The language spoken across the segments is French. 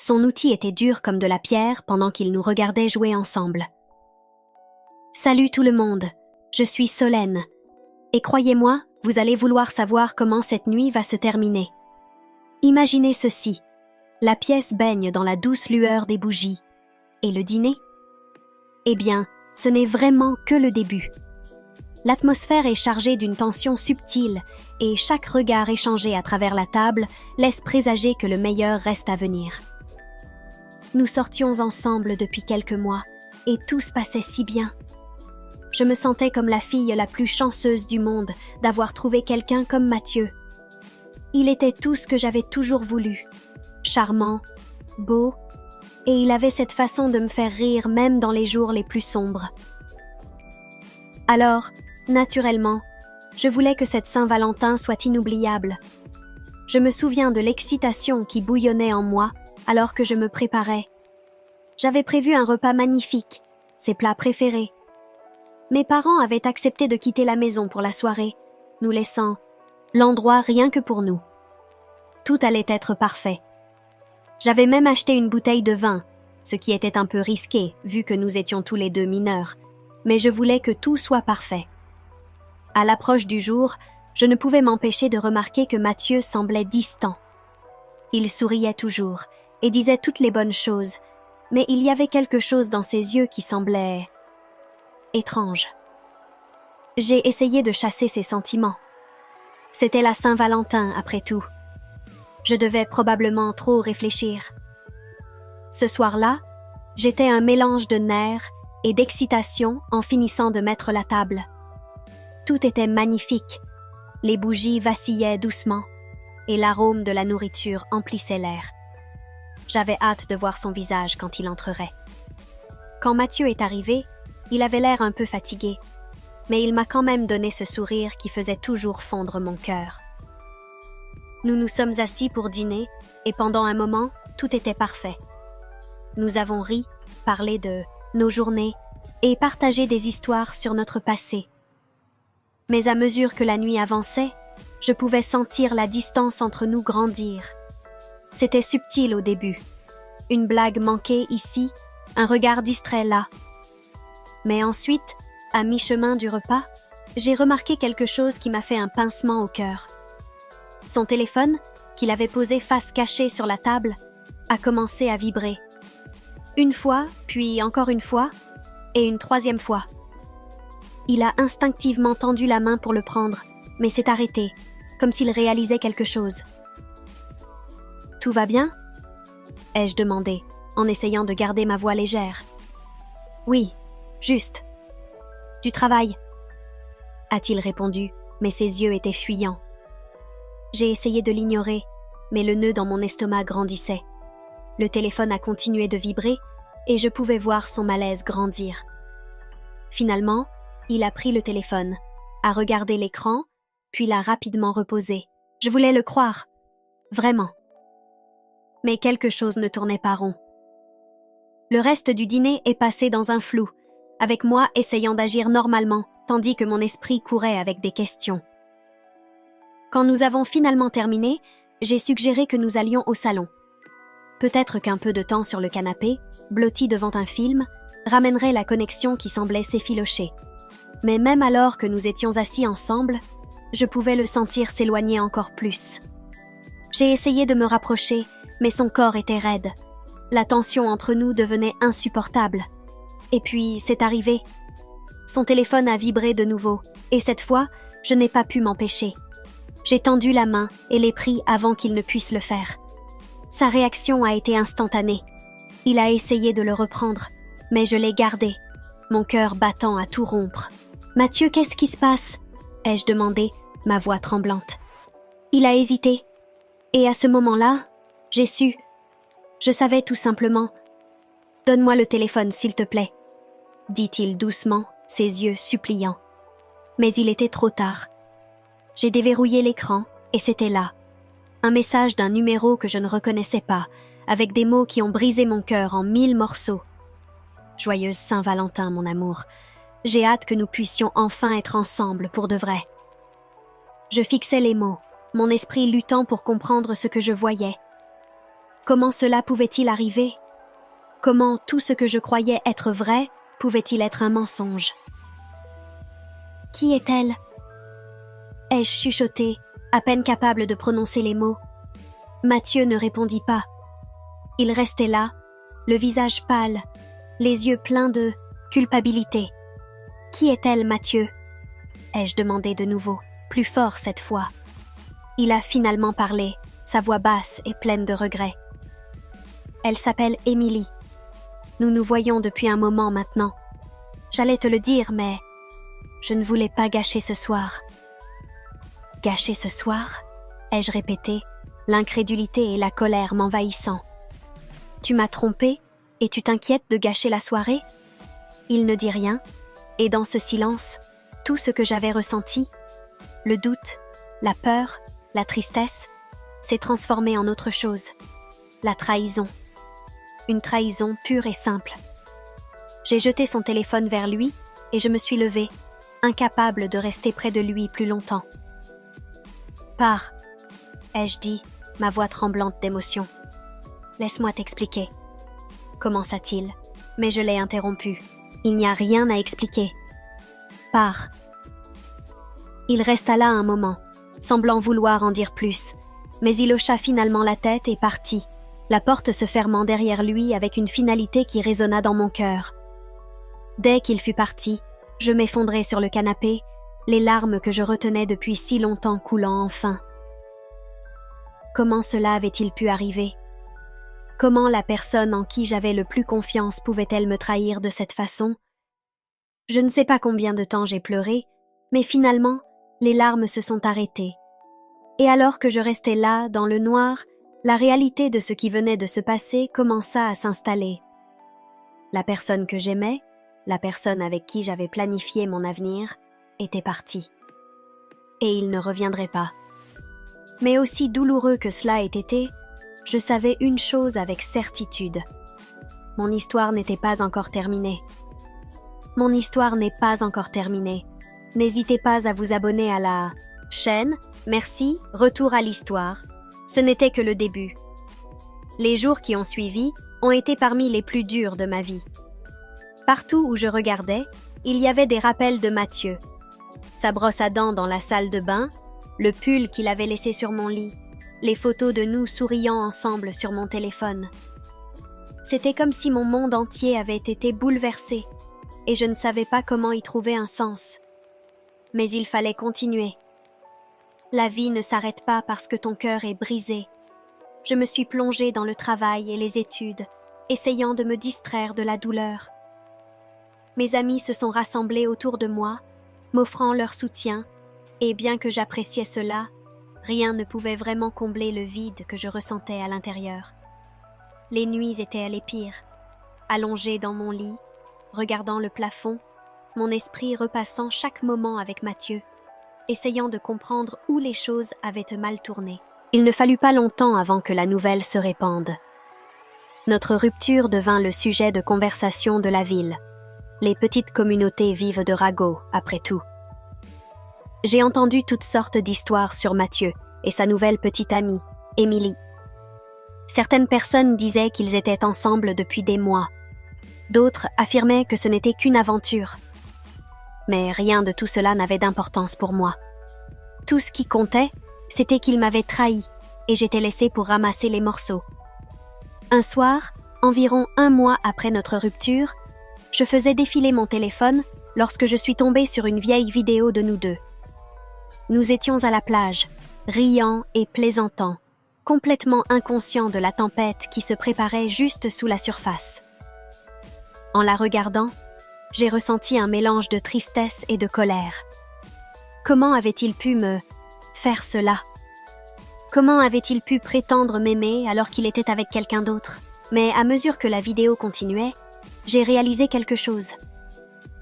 Son outil était dur comme de la pierre pendant qu'il nous regardait jouer ensemble. « Salut tout le monde, je suis Solène. Et croyez-moi, vous allez vouloir savoir comment cette nuit va se terminer. Imaginez ceci, la pièce baigne dans la douce lueur des bougies. Et le dîner? Eh bien, ce n'est vraiment que le début. L'atmosphère est chargée d'une tension subtile et chaque regard échangé à travers la table laisse présager que le meilleur reste à venir. Nous sortions ensemble depuis quelques mois et tout se passait si bien. Je me sentais comme la fille la plus chanceuse du monde d'avoir trouvé quelqu'un comme Mathieu. Il était tout ce que j'avais toujours voulu, charmant, beau, et il avait cette façon de me faire rire même dans les jours les plus sombres. Alors, naturellement, je voulais que cette Saint-Valentin soit inoubliable. Je me souviens de l'excitation qui bouillonnait en moi alors que je me préparais. J'avais prévu un repas magnifique, ses plats préférés. Mes parents avaient accepté de quitter la maison pour la soirée, nous laissant l'endroit rien que pour nous. Tout allait être parfait. J'avais même acheté une bouteille de vin, ce qui était un peu risqué vu que nous étions tous les deux mineurs, mais je voulais que tout soit parfait. À l'approche du jour, je ne pouvais m'empêcher de remarquer que Mathieu semblait distant. Il souriait toujours et disait toutes les bonnes choses, mais il y avait quelque chose dans ses yeux qui semblait étrange. J'ai essayé de chasser ces sentiments. C'était la Saint-Valentin, après tout. Je devais probablement trop réfléchir. Ce soir-là, j'étais un mélange de nerfs et d'excitation en finissant de mettre la table. Tout était magnifique. Les bougies vacillaient doucement et l'arôme de la nourriture emplissait l'air. J'avais hâte de voir son visage quand il entrerait. Quand Mathieu est arrivé, il avait l'air un peu fatigué, mais il m'a quand même donné ce sourire qui faisait toujours fondre mon cœur. Nous nous sommes assis pour dîner et pendant un moment, tout était parfait. Nous avons ri, parlé de nos journées et partagé des histoires sur notre passé. Mais à mesure que la nuit avançait, je pouvais sentir la distance entre nous grandir. C'était subtil au début. Une blague manquée ici, un regard distrait là. Mais ensuite, à mi-chemin du repas, j'ai remarqué quelque chose qui m'a fait un pincement au cœur. Son téléphone, qu'il avait posé face cachée sur la table, a commencé à vibrer. Une fois, puis encore une fois, et une troisième fois. Il a instinctivement tendu la main pour le prendre, mais s'est arrêté, comme s'il réalisait quelque chose. « Tout va bien ?» ai-je demandé, en essayant de garder ma voix légère. « Oui, juste. Du travail ?» a-t-il répondu, mais ses yeux étaient fuyants. J'ai essayé de l'ignorer, mais le nœud dans mon estomac grandissait. Le téléphone a continué de vibrer et je pouvais voir son malaise grandir. Finalement, il a pris le téléphone, a regardé l'écran, puis l'a rapidement reposé. Je voulais le croire. Vraiment. Mais quelque chose ne tournait pas rond. Le reste du dîner est passé dans un flou, avec moi essayant d'agir normalement, tandis que mon esprit courait avec des questions. Quand nous avons finalement terminé, j'ai suggéré que nous allions au salon. Peut-être qu'un peu de temps sur le canapé, blotti devant un film, ramènerait la connexion qui semblait s'effilocher. Mais même alors que nous étions assis ensemble, je pouvais le sentir s'éloigner encore plus. J'ai essayé de me rapprocher, mais son corps était raide. La tension entre nous devenait insupportable. Et puis, c'est arrivé. Son téléphone a vibré de nouveau, et cette fois, je n'ai pas pu m'empêcher. J'ai tendu la main et l'ai pris avant qu'il ne puisse le faire. Sa réaction a été instantanée. Il a essayé de le reprendre, mais je l'ai gardé, mon cœur battant à tout rompre. « Mathieu, qu'est-ce qui se passe ?» ai-je demandé, ma voix tremblante. Il a hésité, et à ce moment-là, j'ai su. Je savais tout simplement. « Donne-moi le téléphone, s'il te plaît », dit-il doucement, ses yeux suppliants. Mais il était trop tard. J'ai déverrouillé l'écran, et c'était là. Un message d'un numéro que je ne reconnaissais pas, avec des mots qui ont brisé mon cœur en 1000 morceaux. Joyeuse Saint-Valentin, mon amour. J'ai hâte que nous puissions enfin être ensemble pour de vrai. Je fixais les mots, mon esprit luttant pour comprendre ce que je voyais. Comment cela pouvait-il arriver? Comment tout ce que je croyais être vrai pouvait-il être un mensonge? Qui est-elle? Ai-je chuchoté, à peine capable de prononcer les mots. Mathieu ne répondit pas. Il restait là, le visage pâle, les yeux pleins de culpabilité. Qui est-elle, Mathieu? Ai-je demandé de nouveau, plus fort cette fois. Il a finalement parlé, sa voix basse et pleine de regret. Elle s'appelle Émilie. Nous nous voyons depuis un moment maintenant. J'allais te le dire, mais je ne voulais pas gâcher ce soir. Gâcher ce soir? Ai-je répété, l'incrédulité et la colère m'envahissant. Tu m'as trompé et tu t'inquiètes de gâcher la soirée? Il ne dit rien, et dans ce silence, tout ce que j'avais ressenti, le doute, la peur, la tristesse, s'est transformé en autre chose, la trahison. Une trahison pure et simple. J'ai jeté son téléphone vers lui et je me suis levée, incapable de rester près de lui plus longtemps. Pars, ai-je dit, ma voix tremblante d'émotion. Laisse-moi t'expliquer. Commença-t-il, mais je l'ai interrompu. Il n'y a rien à expliquer. Pars. Il resta là un moment, semblant vouloir en dire plus, mais il hocha finalement la tête et partit, la porte se fermant derrière lui avec une finalité qui résonna dans mon cœur. Dès qu'il fut parti, je m'effondrai sur le canapé, les larmes que je retenais depuis si longtemps coulant enfin. Comment cela avait-il pu arriver? Comment la personne en qui j'avais le plus confiance pouvait-elle me trahir de cette façon? Je ne sais pas combien de temps j'ai pleuré, mais finalement, les larmes se sont arrêtées. Et alors que je restais là, dans le noir, la réalité de ce qui venait de se passer commença à s'installer. La personne que j'aimais, la personne avec qui j'avais planifié mon avenir, était partie. Et il ne reviendrait pas. Mais aussi douloureux que cela ait été, je savais une chose avec certitude. Mon histoire n'était pas encore terminée. Mon histoire n'est pas encore terminée. N'hésitez pas à vous abonner à la chaîne. Merci, retour à l'histoire. Ce n'était que le début. Les jours qui ont suivi ont été parmi les plus durs de ma vie. Partout où je regardais, il y avait des rappels de Mathieu. Sa brosse à dents dans la salle de bain, le pull qu'il avait laissé sur mon lit, les photos de nous souriant ensemble sur mon téléphone. C'était comme si mon monde entier avait été bouleversé, et je ne savais pas comment y trouver un sens. Mais il fallait continuer. La vie ne s'arrête pas parce que ton cœur est brisé. Je me suis plongée dans le travail et les études, essayant de me distraire de la douleur. Mes amis se sont rassemblés autour de moi, m'offrant leur soutien, et bien que j'appréciais cela, rien ne pouvait vraiment combler le vide que je ressentais à l'intérieur. Les nuits étaient les pires. Allongée dans mon lit, regardant le plafond, mon esprit repassant chaque moment avec Mathieu, essayant de comprendre où les choses avaient mal tourné. Il ne fallut pas longtemps avant que la nouvelle se répande. Notre rupture devint le sujet de conversation de la ville. Les petites communautés vivent de ragots, après tout. J'ai entendu toutes sortes d'histoires sur Mathieu et sa nouvelle petite amie, Émilie. Certaines personnes disaient qu'ils étaient ensemble depuis des mois. D'autres affirmaient que ce n'était qu'une aventure. Mais rien de tout cela n'avait d'importance pour moi. Tout ce qui comptait, c'était qu'il m'avait trahi et j'étais laissée pour ramasser les morceaux. Un soir, environ 1 mois après notre rupture, je faisais défiler mon téléphone lorsque je suis tombée sur une vieille vidéo de nous deux. Nous étions à la plage, riant et plaisantant, complètement inconscients de la tempête qui se préparait juste sous la surface. En la regardant, j'ai ressenti un mélange de tristesse et de colère. Comment avait-il pu me faire cela? Comment avait-il pu prétendre m'aimer alors qu'il était avec quelqu'un d'autre? Mais à mesure que la vidéo continuait, j'ai réalisé quelque chose.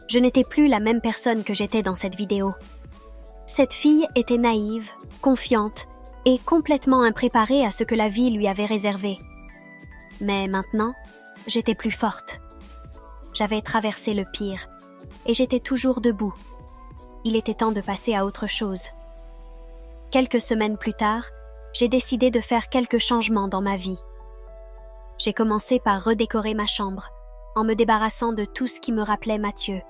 Je n'étais plus la même personne que j'étais dans cette vidéo. Cette fille était naïve, confiante et complètement impréparée à ce que la vie lui avait réservé. Mais maintenant, j'étais plus forte. J'avais traversé le pire et j'étais toujours debout. Il était temps de passer à autre chose. Quelques semaines plus tard, j'ai décidé de faire quelques changements dans ma vie. J'ai commencé par redécorer ma chambre, en me débarrassant de tout ce qui me rappelait Mathieu.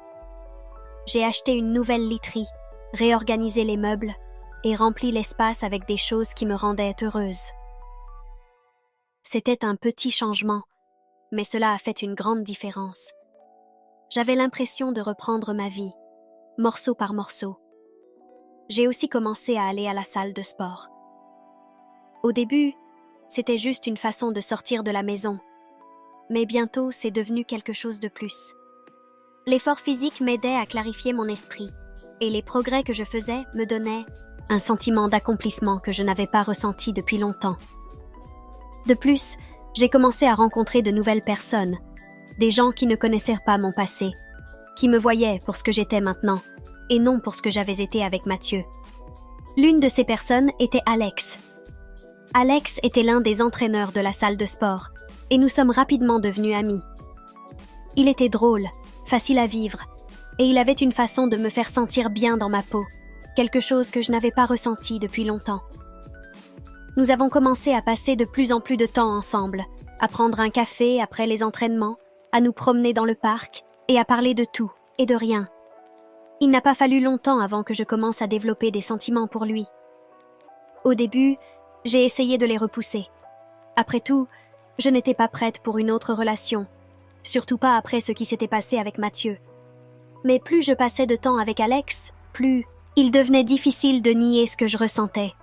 J'ai acheté une nouvelle literie, réorganisé les meubles et rempli l'espace avec des choses qui me rendaient heureuse. C'était un petit changement, mais cela a fait une grande différence. J'avais l'impression de reprendre ma vie, morceau par morceau. J'ai aussi commencé à aller à la salle de sport. Au début, c'était juste une façon de sortir de la maison, mais bientôt c'est devenu quelque chose de plus. L'effort physique m'aidait à clarifier mon esprit, et les progrès que je faisais me donnaient un sentiment d'accomplissement que je n'avais pas ressenti depuis longtemps. De plus, j'ai commencé à rencontrer de nouvelles personnes, des gens qui ne connaissaient pas mon passé, qui me voyaient pour ce que j'étais maintenant, et non pour ce que j'avais été avec Mathieu. L'une de ces personnes était Alex. Alex était l'un des entraîneurs de la salle de sport, et nous sommes rapidement devenus amis. Il était drôle, facile à vivre, et il avait une façon de me faire sentir bien dans ma peau, quelque chose que je n'avais pas ressenti depuis longtemps. Nous avons commencé à passer de plus en plus de temps ensemble, à prendre un café après les entraînements, à nous promener dans le parc et à parler de tout et de rien. Il n'a pas fallu longtemps avant que je commence à développer des sentiments pour lui. Au début, j'ai essayé de les repousser. Après tout, je n'étais pas prête pour une autre relation, surtout pas après ce qui s'était passé avec Mathieu. Mais plus je passais de temps avec Alex, plus il devenait difficile de nier ce que je ressentais.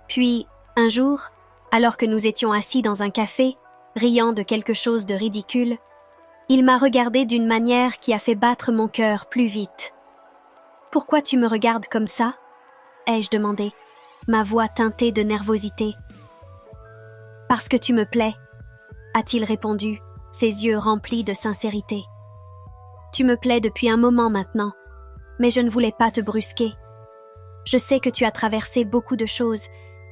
Puis, un jour, alors que nous étions assis dans un café, riant de quelque chose de ridicule, il m'a regardé d'une manière qui a fait battre mon cœur plus vite. « Pourquoi tu me regardes comme ça ?» ai-je demandé, ma voix teintée de nervosité. « Parce que tu me plais », a-t-il répondu, ses yeux remplis de sincérité. « Tu me plais depuis un moment maintenant, mais je ne voulais pas te brusquer. Je sais que tu as traversé beaucoup de choses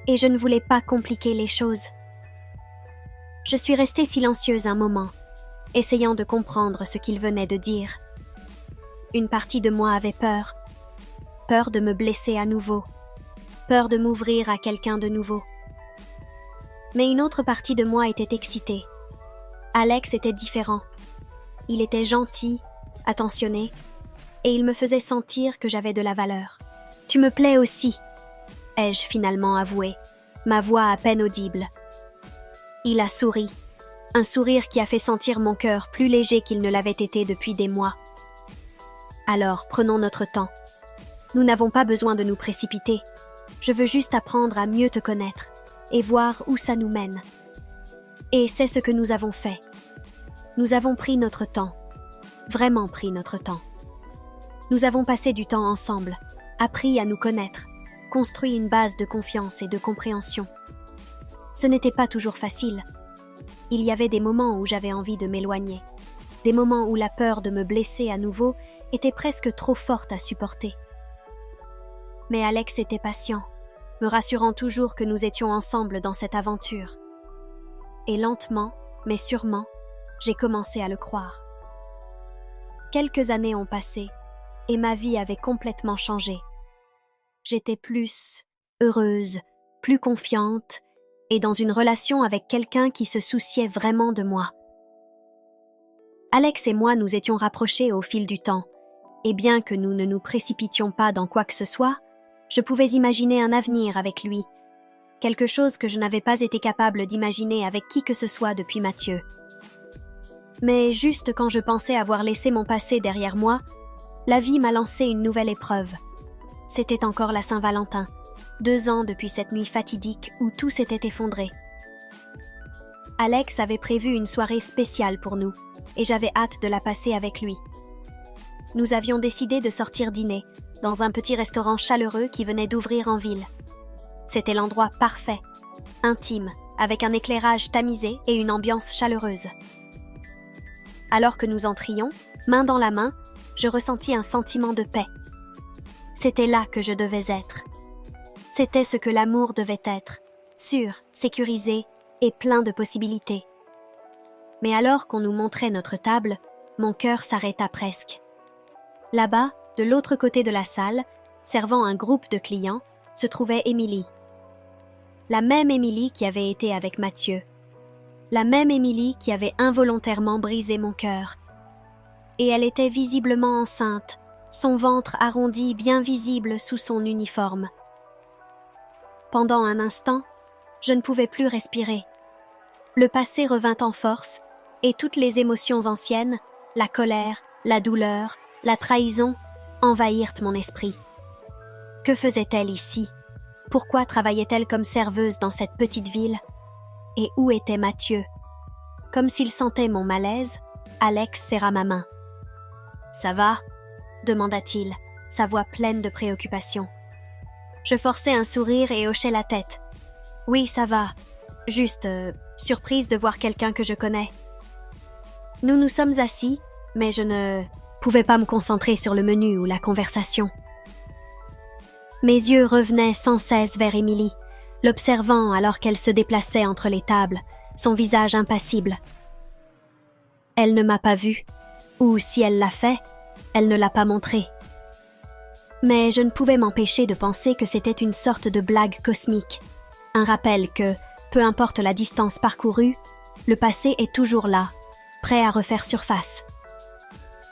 et je ne voulais pas compliquer les choses. » Je suis restée silencieuse un moment, essayant de comprendre ce qu'il venait de dire. Une partie de moi avait peur. Peur de me blesser à nouveau. Peur de m'ouvrir à quelqu'un de nouveau. Mais une autre partie de moi était excitée. Alex était différent. Il était gentil, attentionné, et il me faisait sentir que j'avais de la valeur. « Tu me plais aussi », ai-je finalement avoué, ma voix à peine audible. Il a souri, un sourire qui a fait sentir mon cœur plus léger qu'il ne l'avait été depuis des mois. « Alors, prenons notre temps. Nous n'avons pas besoin de nous précipiter. Je veux juste apprendre à mieux te connaître et voir où ça nous mène. » Et c'est ce que nous avons fait. Nous avons pris notre temps, vraiment pris notre temps. Nous avons passé du temps ensemble, appris à nous connaître, construit une base de confiance et de compréhension. Ce n'était pas toujours facile. Il y avait des moments où j'avais envie de m'éloigner, des moments où la peur de me blesser à nouveau était presque trop forte à supporter. Mais Alex était patient, me rassurant toujours que nous étions ensemble dans cette aventure. Et lentement, mais sûrement, j'ai commencé à le croire. Quelques années ont passé, et ma vie avait complètement changé. J'étais plus heureuse, plus confiante, et dans une relation avec quelqu'un qui se souciait vraiment de moi. Alex et moi nous étions rapprochés au fil du temps, et bien que nous ne nous précipitions pas dans quoi que ce soit, je pouvais imaginer un avenir avec lui, quelque chose que je n'avais pas été capable d'imaginer avec qui que ce soit depuis Mathieu. Mais juste quand je pensais avoir laissé mon passé derrière moi, la vie m'a lancé une nouvelle épreuve. C'était encore la Saint-Valentin, 2 ans depuis cette nuit fatidique où tout s'était effondré. Alex avait prévu une soirée spéciale pour nous, et j'avais hâte de la passer avec lui. Nous avions décidé de sortir dîner, dans un petit restaurant chaleureux qui venait d'ouvrir en ville. C'était l'endroit parfait, intime, avec un éclairage tamisé et une ambiance chaleureuse. Alors que nous entrions, main dans la main, je ressentis un sentiment de paix. C'était là que je devais être. C'était ce que l'amour devait être, sûr, sécurisé et plein de possibilités. Mais alors qu'on nous montrait notre table, mon cœur s'arrêta presque. Là-bas, de l'autre côté de la salle, servant un groupe de clients, se trouvait Émilie. La même Émilie qui avait été avec Mathieu. la même Émilie qui avait involontairement brisé mon cœur. Et elle était visiblement enceinte, son ventre arrondi bien visible sous son uniforme. Pendant un instant, je ne pouvais plus respirer. Le passé revint en force, et toutes les émotions anciennes, la colère, la douleur, la trahison, envahirent mon esprit. Que faisait-elle ici? Pourquoi travaillait-elle comme serveuse dans cette petite ville? Et où était Mathieu? Comme s'il sentait mon malaise, Alex serra ma main. « Ça va ?» demanda-t-il, sa voix pleine de préoccupation. Je forçai un sourire et hochai la tête. « Oui, ça va. Juste, surprise de voir quelqu'un que je connais. » Nous nous sommes assis, mais je ne pouvais pas me concentrer sur le menu ou la conversation. Mes yeux revenaient sans cesse vers Émilie, l'observant alors qu'elle se déplaçait entre les tables, son visage impassible. Elle ne m'a pas vue, ou si elle l'a fait, elle ne l'a pas montré. Mais je ne pouvais m'empêcher de penser que c'était une sorte de blague cosmique, un rappel que, peu importe la distance parcourue, le passé est toujours là, prêt à refaire surface.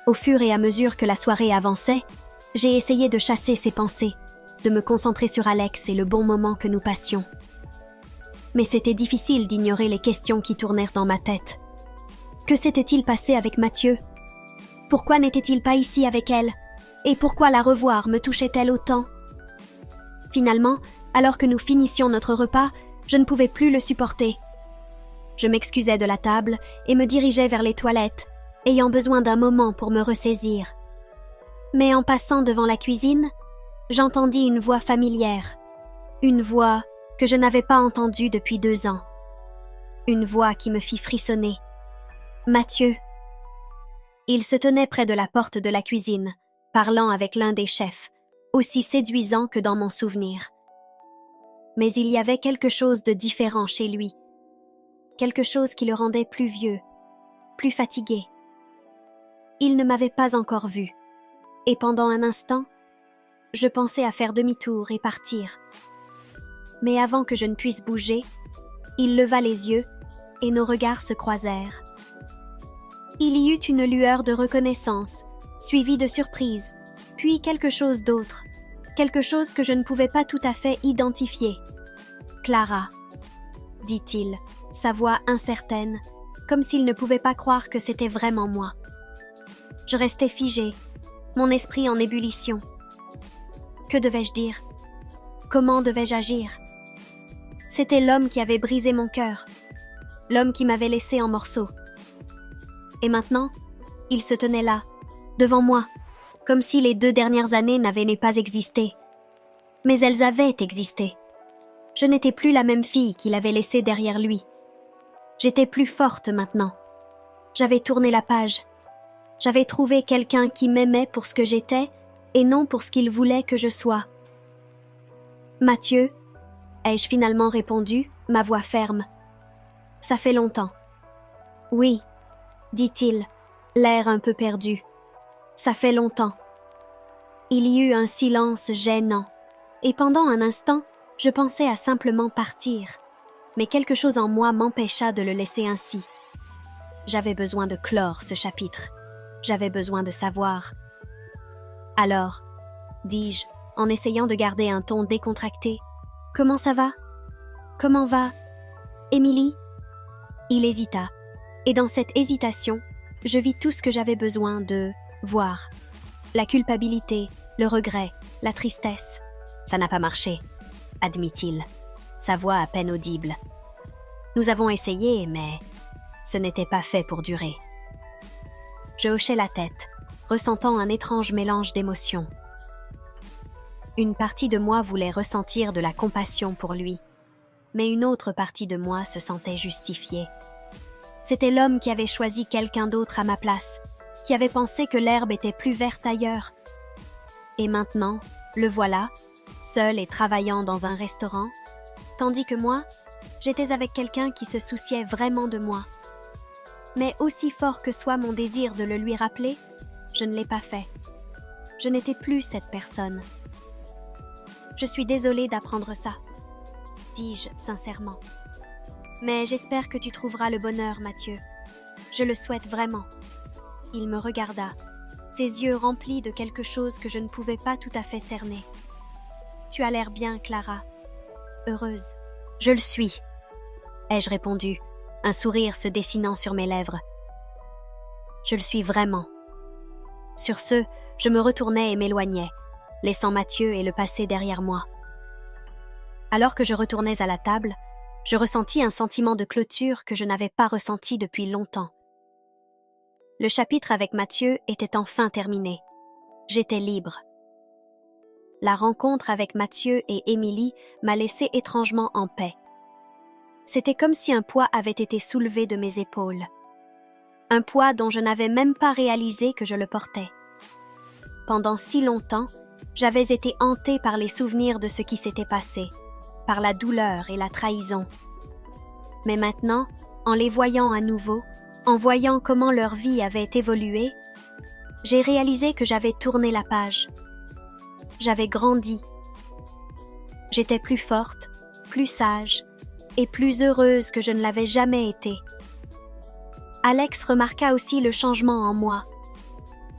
Au fur et à mesure que la soirée avançait, j'ai essayé de chasser ces pensées, de me concentrer sur Alex et le bon moment que nous passions. Mais c'était difficile d'ignorer les questions qui tournèrent dans ma tête. Que s'était-il passé avec Mathieu? Pourquoi n'était-il pas ici avec elle? Et pourquoi la revoir me touchait-elle autant? Finalement, alors que nous finissions notre repas, je ne pouvais plus le supporter. Je m'excusai de la table et me dirigeai vers les toilettes, ayant besoin d'un moment pour me ressaisir. Mais en passant devant la cuisine, j'entendis une voix familière, une voix que je n'avais pas entendue depuis 2 ans. Une voix qui me fit frissonner. Mathieu. Il se tenait près de la porte de la cuisine, parlant avec l'un des chefs, aussi séduisant que dans mon souvenir. Mais il y avait quelque chose de différent chez lui, quelque chose qui le rendait plus vieux, plus fatigué. Il ne m'avait pas encore vue, et pendant un instant, je pensais à faire demi-tour et partir. Mais avant que je ne puisse bouger, il leva les yeux et nos regards se croisèrent. Il y eut une lueur de reconnaissance, suivie de surprise, puis quelque chose d'autre, quelque chose que je ne pouvais pas tout à fait identifier. « Clara », dit-il, sa voix incertaine, comme s'il ne pouvait pas croire que c'était vraiment moi. Je restais figée, mon esprit en ébullition. Que devais-je dire? Comment devais-je agir? C'était l'homme qui avait brisé mon cœur, l'homme qui m'avait laissé en morceaux. Et maintenant, il se tenait là, devant moi, comme si les 2 dernières années n'avaient pas existé. Mais elles avaient existé. Je n'étais plus la même fille qu'il avait laissée derrière lui. J'étais plus forte maintenant. J'avais tourné la page. J'avais trouvé quelqu'un qui m'aimait pour ce que j'étais et non pour ce qu'il voulait que je sois. « Mathieu », ai-je finalement répondu, ma voix ferme. « Ça fait longtemps. »« Oui », dit-il, l'air un peu perdu. « Ça fait longtemps. » Il y eut un silence gênant, et pendant un instant, je pensais à simplement partir, mais quelque chose en moi m'empêcha de le laisser ainsi. J'avais besoin de clore ce chapitre. J'avais besoin de savoir. « Alors », dis-je, en essayant de garder un ton décontracté, « comment ça va? Comment va Émilie ?» Il hésita, et dans cette hésitation, je vis tout ce que j'avais besoin de voir. La culpabilité, le regret, la tristesse. « Ça n'a pas marché », admit-il, sa voix à peine audible. « Nous avons essayé, mais ce n'était pas fait pour durer. » Je hochai la tête, ressentant un étrange mélange d'émotions. Une partie de moi voulait ressentir de la compassion pour lui, mais une autre partie de moi se sentait justifiée. C'était l'homme qui avait choisi quelqu'un d'autre à ma place, qui avait pensé que l'herbe était plus verte ailleurs. Et maintenant, le voilà, seul et travaillant dans un restaurant, tandis que moi, j'étais avec quelqu'un qui se souciait vraiment de moi. Mais aussi fort que soit mon désir de le lui rappeler, je ne l'ai pas fait. Je n'étais plus cette personne. « Je suis désolée d'apprendre ça », dis-je sincèrement. Mais j'espère que tu trouveras le bonheur, Mathieu. Je le souhaite vraiment. » Il me regarda, ses yeux remplis de quelque chose que je ne pouvais pas tout à fait cerner. « Tu as l'air bien, Clara. Heureuse. »« Je le suis, » ai-je répondu, un sourire se dessinant sur mes lèvres. « Je le suis vraiment. » Sur ce, je me retournai et m'éloignai, laissant Mathieu et le passé derrière moi. Alors que je retournais à la table, je ressentis un sentiment de clôture que je n'avais pas ressenti depuis longtemps. Le chapitre avec Mathieu était enfin terminé. J'étais libre. La rencontre avec Mathieu et Émilie m'a laissé étrangement en paix. C'était comme si un poids avait été soulevé de mes épaules. Un poids dont je n'avais même pas réalisé que je le portais. Pendant si longtemps, j'avais été hantée par les souvenirs de ce qui s'était passé, par la douleur et la trahison. Mais maintenant, en les voyant à nouveau, en voyant comment leur vie avait évolué, j'ai réalisé que j'avais tourné la page. J'avais grandi. J'étais plus forte, plus sage et plus heureuse que je ne l'avais jamais été. Alex remarqua aussi le changement en moi.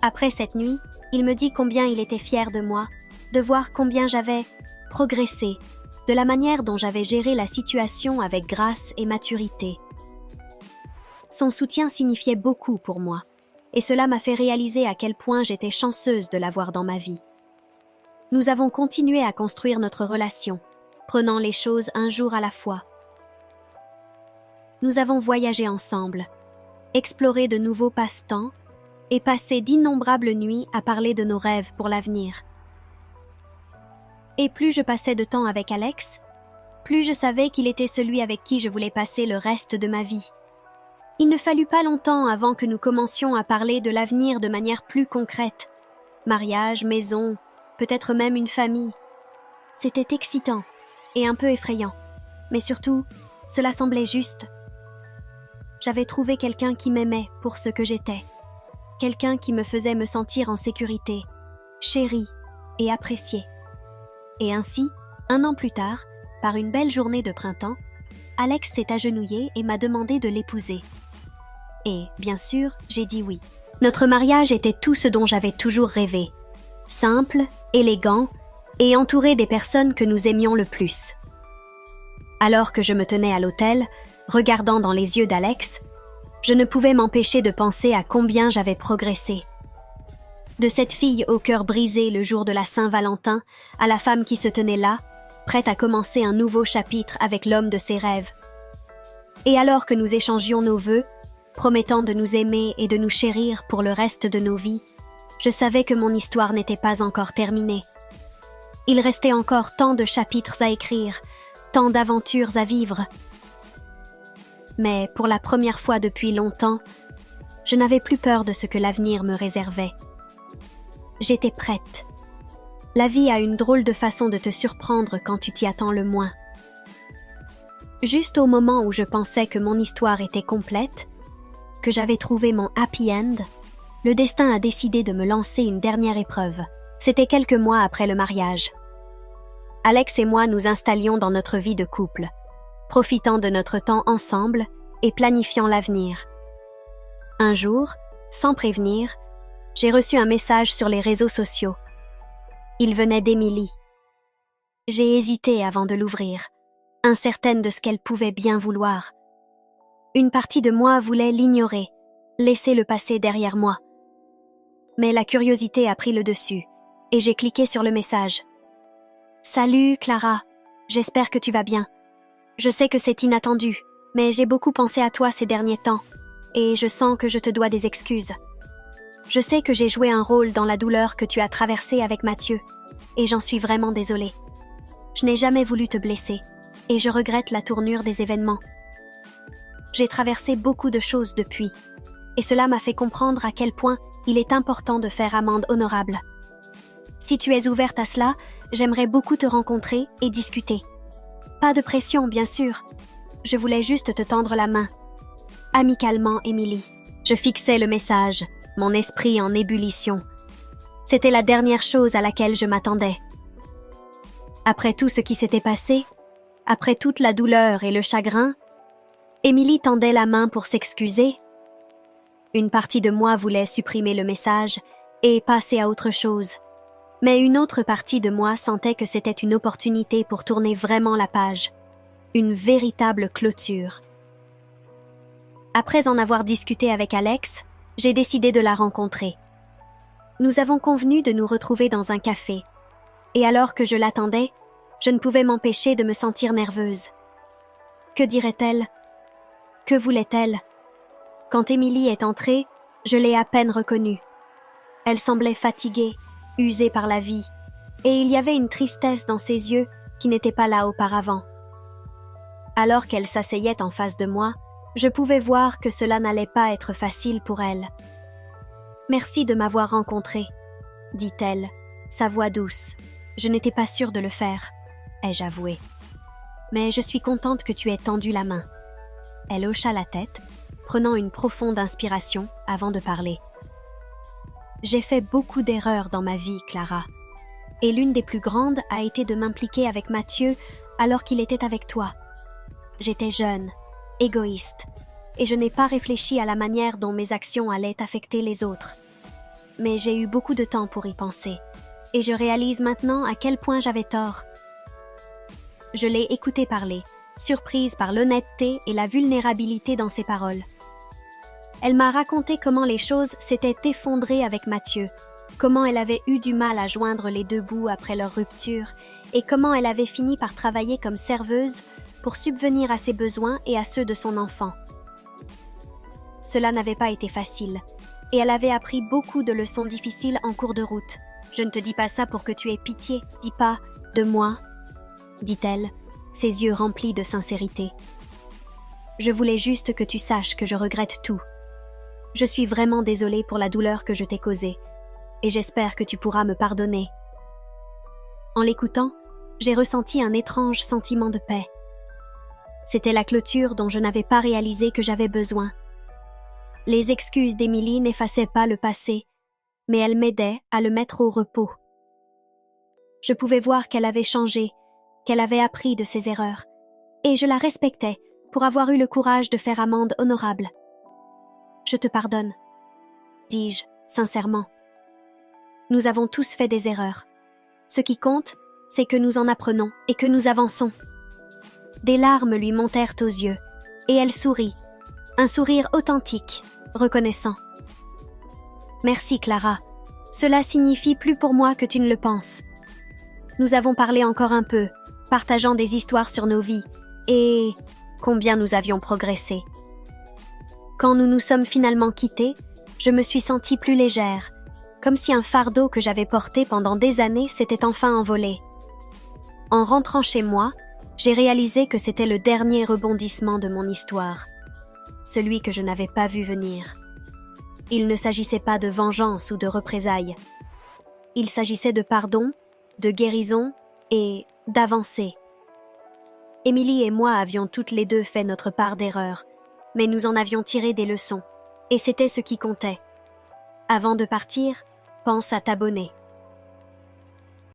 Après cette nuit, il me dit combien il était fier de moi, de voir combien j'avais progressé, de la manière dont j'avais géré la situation avec grâce et maturité. Son soutien signifiait beaucoup pour moi, et cela m'a fait réaliser à quel point j'étais chanceuse de l'avoir dans ma vie. Nous avons continué à construire notre relation, prenant les choses un jour à la fois. Nous avons voyagé ensemble, exploré de nouveaux passe-temps et passé d'innombrables nuits à parler de nos rêves pour l'avenir. Et plus je passais de temps avec Alex, plus je savais qu'il était celui avec qui je voulais passer le reste de ma vie. Il ne fallut pas longtemps avant que nous commencions à parler de l'avenir de manière plus concrète. Mariage, maison, peut-être même une famille. C'était excitant et un peu effrayant, mais surtout, cela semblait juste. J'avais trouvé quelqu'un qui m'aimait pour ce que j'étais, quelqu'un qui me faisait me sentir en sécurité, chérie et appréciée. Et ainsi, 1 an plus tard, par une belle journée de printemps, Alex s'est agenouillé et m'a demandé de l'épouser. Et, bien sûr, j'ai dit oui. Notre mariage était tout ce dont j'avais toujours rêvé. Simple, élégant et entouré des personnes que nous aimions le plus. Alors que je me tenais à l'autel, regardant dans les yeux d'Alex, je ne pouvais m'empêcher de penser à combien j'avais progressé. De cette fille au cœur brisé le jour de la Saint-Valentin à la femme qui se tenait là, prête à commencer un nouveau chapitre avec l'homme de ses rêves. Et alors que nous échangions nos vœux, promettant de nous aimer et de nous chérir pour le reste de nos vies, je savais que mon histoire n'était pas encore terminée. Il restait encore tant de chapitres à écrire, tant d'aventures à vivre. Mais pour la première fois depuis longtemps, je n'avais plus peur de ce que l'avenir me réservait. J'étais prête. La vie a une drôle de façon de te surprendre quand tu t'y attends le moins. Juste au moment où je pensais que mon histoire était complète, que j'avais trouvé mon happy end, le destin a décidé de me lancer une dernière épreuve. C'était quelques mois après le mariage. Alex et moi nous installions dans notre vie de couple, profitant de notre temps ensemble et planifiant l'avenir. Un jour, sans prévenir, j'ai reçu un message sur les réseaux sociaux. Il venait d'Émilie. J'ai hésité avant de l'ouvrir, incertaine de ce qu'elle pouvait bien vouloir. Une partie de moi voulait l'ignorer, laisser le passé derrière moi. Mais la curiosité a pris le dessus, et j'ai cliqué sur le message. « Salut, Clara, j'espère que tu vas bien. Je sais que c'est inattendu, mais j'ai beaucoup pensé à toi ces derniers temps, et je sens que je te dois des excuses. Je sais que j'ai joué un rôle dans la douleur que tu as traversée avec Mathieu, et j'en suis vraiment désolée. Je n'ai jamais voulu te blesser, et je regrette la tournure des événements. J'ai traversé beaucoup de choses depuis, et cela m'a fait comprendre à quel point il est important de faire amende honorable. Si tu es ouverte à cela, j'aimerais beaucoup te rencontrer et discuter. Pas de pression, bien sûr. Je voulais juste te tendre la main. Amicalement, Émilie. » Je fixais le message, mon esprit en ébullition. C'était la dernière chose à laquelle je m'attendais. Après tout ce qui s'était passé, après toute la douleur et le chagrin, Émilie tendait la main pour s'excuser. Une partie de moi voulait supprimer le message et passer à autre chose. Mais une autre partie de moi sentait que c'était une opportunité pour tourner vraiment la page. Une véritable clôture. Après en avoir discuté avec Alex, j'ai décidé de la rencontrer. Nous avons convenu de nous retrouver dans un café. Et alors que je l'attendais, je ne pouvais m'empêcher de me sentir nerveuse. Que dirait-elle? Que voulait-elle? Quand Émilie est entrée, je l'ai à peine reconnue. Elle semblait fatiguée, usée par la vie, et il y avait une tristesse dans ses yeux qui n'était pas là auparavant. Alors qu'elle s'asseyait en face de moi, je pouvais voir que cela n'allait pas être facile pour elle. « Merci de m'avoir rencontrée, » dit-elle, sa voix douce. « Je n'étais pas sûre de le faire, » ai-je avoué. « Mais je suis contente que tu aies tendu la main. » Elle hocha la tête, prenant une profonde inspiration avant de parler. « J'ai fait beaucoup d'erreurs dans ma vie, Clara. Et l'une des plus grandes a été de m'impliquer avec Mathieu alors qu'il était avec toi. J'étais jeune, égoïste, et je n'ai pas réfléchi à la manière dont mes actions allaient affecter les autres. Mais j'ai eu beaucoup de temps pour y penser, et je réalise maintenant à quel point j'avais tort. » Je l'ai écouté parler, surprise par l'honnêteté et la vulnérabilité dans ses paroles. Elle m'a raconté comment les choses s'étaient effondrées avec Mathieu, comment elle avait eu du mal à joindre les deux bouts après leur rupture, et comment elle avait fini par travailler comme serveuse pour subvenir à ses besoins et à ceux de son enfant. Cela n'avait pas été facile, et elle avait appris beaucoup de leçons difficiles en cours de route. « Je ne te dis pas ça pour que tu aies pitié, dis pas « de moi », dit-elle, ses yeux remplis de sincérité. « Je voulais juste que tu saches que je regrette tout. Je suis vraiment désolée pour la douleur que je t'ai causée, et j'espère que tu pourras me pardonner. » En l'écoutant, j'ai ressenti un étrange sentiment de paix. C'était la clôture dont je n'avais pas réalisé que j'avais besoin. Les excuses d'Émilie n'effaçaient pas le passé, mais elles m'aidaient à le mettre au repos. Je pouvais voir qu'elle avait changé, qu'elle avait appris de ses erreurs, et je la respectais pour avoir eu le courage de faire amende honorable. « Je te pardonne, » dis-je sincèrement. Nous avons tous fait des erreurs. Ce qui compte, c'est que nous en apprenons et que nous avançons. Des larmes lui montèrent aux yeux, et elle sourit, un sourire authentique, reconnaissant. « Merci, Clara. Cela signifie plus pour moi que tu ne le penses. Nous avons parlé encore un peu, partageant des histoires sur nos vies, et combien nous avions progressé. Quand nous nous sommes finalement quittés, je me suis sentie plus légère, comme si un fardeau que j'avais porté pendant des années s'était enfin envolé. En rentrant chez moi, j'ai réalisé que c'était le dernier rebondissement de mon histoire, celui que je n'avais pas vu venir. Il ne s'agissait pas de vengeance ou de représailles. Il s'agissait de pardon, de guérison et d'avancée. Émilie et moi avions toutes les deux fait notre part d'erreurs, mais nous en avions tiré des leçons, et c'était ce qui comptait. Avant de partir, pense à t'abonner.